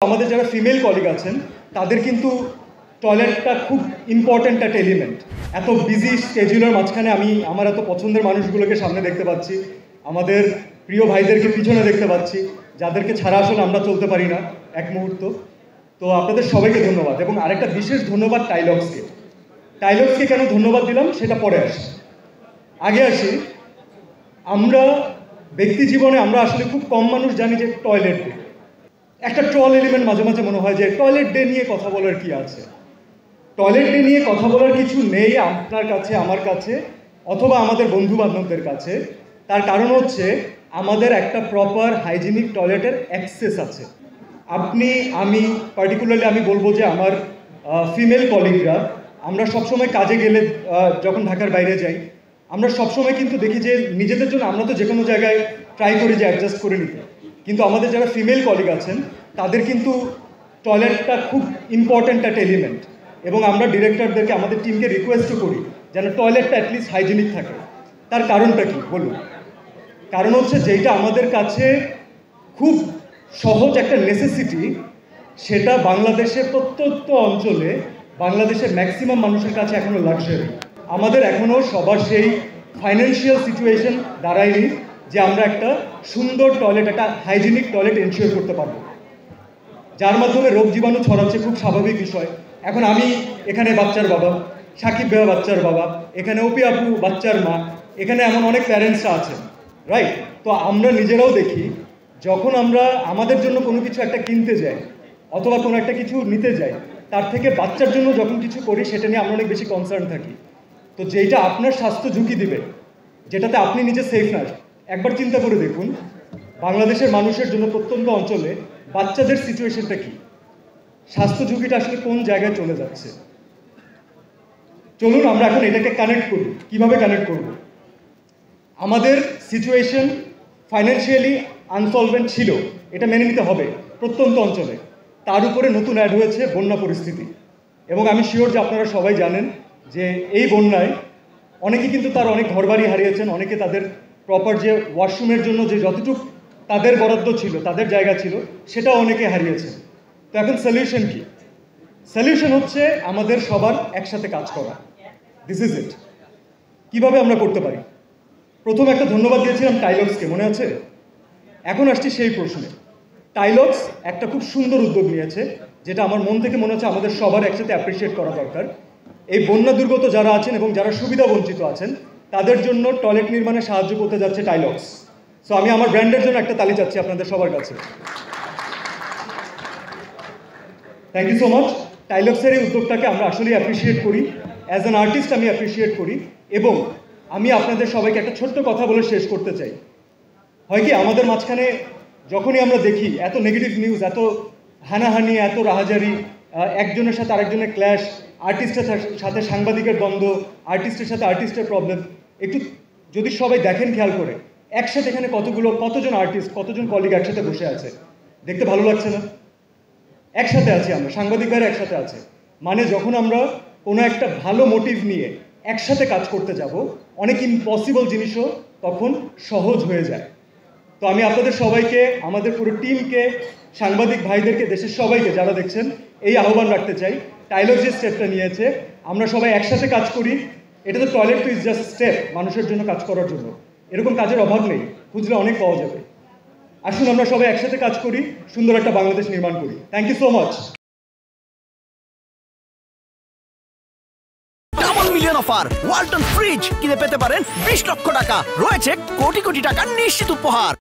আমাদের যারা female colleague আছেন তাদের কিন্তু টয়লেটটা খুব ইম্পর্ট্যান্ট একটা এলিমেন্ট। এত বিজি স্কেজুলের মাঝখানে আমি আমার এত পছন্দের মানুষগুলোকে সামনে দেখতে পাচ্ছি, আমাদের প্রিয় ভাইদেরকে পিছনে দেখতে পাচ্ছি, যাদেরকে ছাড়া আসলে আমরা চলতে পারি না এক মুহূর্ত। তো আপনাদের সবাইকে ধন্যবাদ, এবং আরেকটা বিশেষ ধন্যবাদ টাইলক্সকে। টাইলক্সকে কেন ধন্যবাদ দিলাম সেটা পরে আসি। আগে আসি, আমরা ব্যক্তি জীবনে আমরা আসলে খুব কম মানুষ জানি যে টয়লেট ডে একটা ট্রল এলিমেন্ট। মাঝে মাঝে মনে হয় যে টয়লেট ডে নিয়ে কথা বলার কি আছে। টয়লেট ডে নিয়ে কথা বলার কিছু নেই আপনার কাছে, আমার কাছে, অথবা আমাদের বন্ধু বান্ধবদের কাছে। তার কারণ হচ্ছে আমাদের একটা প্রপার হাইজিনিক টয়লেটের অ্যাক্সেস আছে। আপনি, আমি পার্টিকুলারলি আমি বলবো যে আমার ফিমেল কলিগরা, আমরা সবসময় কাজে গেলে, যখন ঢাকার বাইরে যাই, আমরা সবসময় কিন্তু দেখি যে নিজেদের জন্য আমরা তো যে কোনো জায়গায় ট্রাই করি যে অ্যাডজাস্ট করে নিতে, কিন্তু আমাদের যারা ফিমেল কলিগ আছেন তাদের কিন্তু টয়লেটটা খুব ইম্পর্ট্যান্ট একটা এলিমেন্ট। এবং আমরা ডিরেক্টরদেরকে, আমাদের টিমকে রিকোয়েস্টও করি যেন টয়লেটটা অ্যাটলিস্ট হাইজিনিক থাকে। তার কারণটা কি বলুন? কারণ হচ্ছে যেটা আমাদের কাছে খুব সহজ একটা নেসেসিটি, সেটা বাংলাদেশের প্রত্যন্ত অঞ্চলে, বাংলাদেশের ম্যাক্সিমাম মানুষের কাছে এখনও লাক্সারি। আমাদের এখনও সবার সেই ফাইন্যান্সিয়াল সিচুয়েশন দাঁড়ায়নি যে আমরা একটা সুন্দর টয়লেট, একটা হাইজিনিক টয়লেট এনশিওর করতে পারবো, যার মাধ্যমে রোগ জীবাণু ছড়াচ্ছে, খুব স্বাভাবিক বিষয়। এখন আমি এখানে বাচ্চার বাবা, সাকিব ভাইয়া বাচ্চার বাবা, এখানে অপি আপু বাচ্চার মা, এখানে এমন অনেক প্যারেন্টসরা আছেন, রাইট? তো আমরা নিজেরাও দেখি যখন আমরা আমাদের জন্য কোনো কিছু একটা কিনতে যাই অথবা কোনো একটা কিছু নিতে যাই, তার থেকে বাচ্চার জন্য যখন কিছু করি সেটা নিয়ে আমরা অনেক বেশি কনসার্ন থাকি। তো যেটা আপনার স্বাস্থ্য ঝুঁকি দিবে, যেটাতে আপনি নিজে সেফ না, একবার চিন্তা করে দেখুন বাংলাদেশের মানুষের জন্য প্রত্যন্ত অঞ্চলে বাচ্চাদের সিচুয়েশনটা কি, স্বাস্থ্য ঝুঁকিটা আসলে কোন জায়গায় চলে যাচ্ছে। চলুন আমরা এখন এটাকে কানেক্ট করি। কিভাবে কানেক্ট করব? আমাদের সিচুয়েশন ফাইন্যান্সিয়ালি আনসলভেন্ট ছিল, এটা মেনে নিতে হবে প্রত্যন্ত অঞ্চলে। তার উপরে নতুন অ্যাড হয়েছে বন্যা পরিস্থিতি, এবং আমি শিওর যে আপনারা সবাই জানেন যে এই বন্যায় অনেকে কিন্তু তার অনেক ঘরবাড়ি হারিয়েছেন, অনেকে তাদের প্রপার যে ওয়াশরুমের জন্য যে যতটুকু তাদের বরাদ্দ ছিল, তাদের জায়গা ছিল, সেটাও অনেকে হারিয়েছেন। তো এখন সলিউশন কি? সলিউশন হচ্ছে আমাদের সবার একসাথে কাজ করা। This is it. কীভাবে আমরা করতে পারি? প্রথম একটা ধন্যবাদ দিয়েছিলাম টাইলক্সকে, মনে আছে? এখন আসছি সেই প্রশ্নে। টাইলক্স একটা খুব সুন্দর উদ্যোগ নিয়েছে, যেটা আমার মন থেকে মনে হচ্ছে আমাদের সবার একসাথে অ্যাপ্রিসিয়েট করা দরকার। এই বন্যা দুর্গত যারা আছেন এবং যারা সুবিধা বঞ্চিত আছেন তাদের জন্য টয়লেট নির্মাণে সাহায্য করতে যাচ্ছে টাইলক্স। সো আমি আমার ব্র্যান্ডের জন্য একটা তালি চাচ্ছি আপনাদের সবার কাছে। Thank you so much. টাইলক্সের এই উদ্যোগটাকে আমরা আসলেই অ্যাপ্রিসিয়েট করি। অ্যাজ অ্যান আর্টিস্ট আমি অ্যাপ্রিসিয়েট করি। এবং আমি আপনাদের সবাইকে একটা ছোট্ট কথা বলে শেষ করতে চাই। হয় কি, আমাদের মাঝখানে যখনই আমরা দেখি এত নেগেটিভ নিউজ, এত হানাহানি, এত রাহাজারি, একজনের সাথে আরেকজনের ক্ল্যাশ, আর্টিস্টের সাথে সাংবাদিকের দ্বন্দ্ব, আর্টিস্টের সাথে আর্টিস্টের প্রবলেম, একটু যদি সবাই দেখেন খেয়াল করে, একসাথে এখানে কতজন আর্টিস্ট, কতজন কলিগ একসাথে বসে আছে, দেখতে ভালো লাগছে না? একসাথে আছি আমরা, সাংবাদিক ভাইরা একসাথে আছে। মানে যখন আমরা কোনো একটা ভালো মোটিভ নিয়ে একসাথে কাজ করতে যাব, অনেক ইম্পসিবল জিনিসও তখন সহজ হয়ে যায়। তো আমি আপনাদের সবাইকে, আমাদের পুরো টিমকে, সাংবাদিক ভাইদেরকে, দেশের সবাইকে যারা দেখছেন, এই আহ্বান রাখতে চাই, টাইলক্স যে স্টেপটা নিয়েছে আমরা সবাই একসাথে কাজ করি। এটা তো toilet too is just step, মানুষের জন্য কাজ করার জন্য। এরকম কাজের অভাব নেই, খুঁজলে অনেক পাওয়া যাবে। আসুন আমরা সবাই একসাথে কাজ করি, সুন্দর একটা বাংলাদেশ নির্মাণ করি। Thank you so much. Double million offer Walton fridge কিনে পেতে পারেন 20 লক্ষ টাকা, রয়েছে কোটি কোটি টাকার নিশ্চিত উপহার।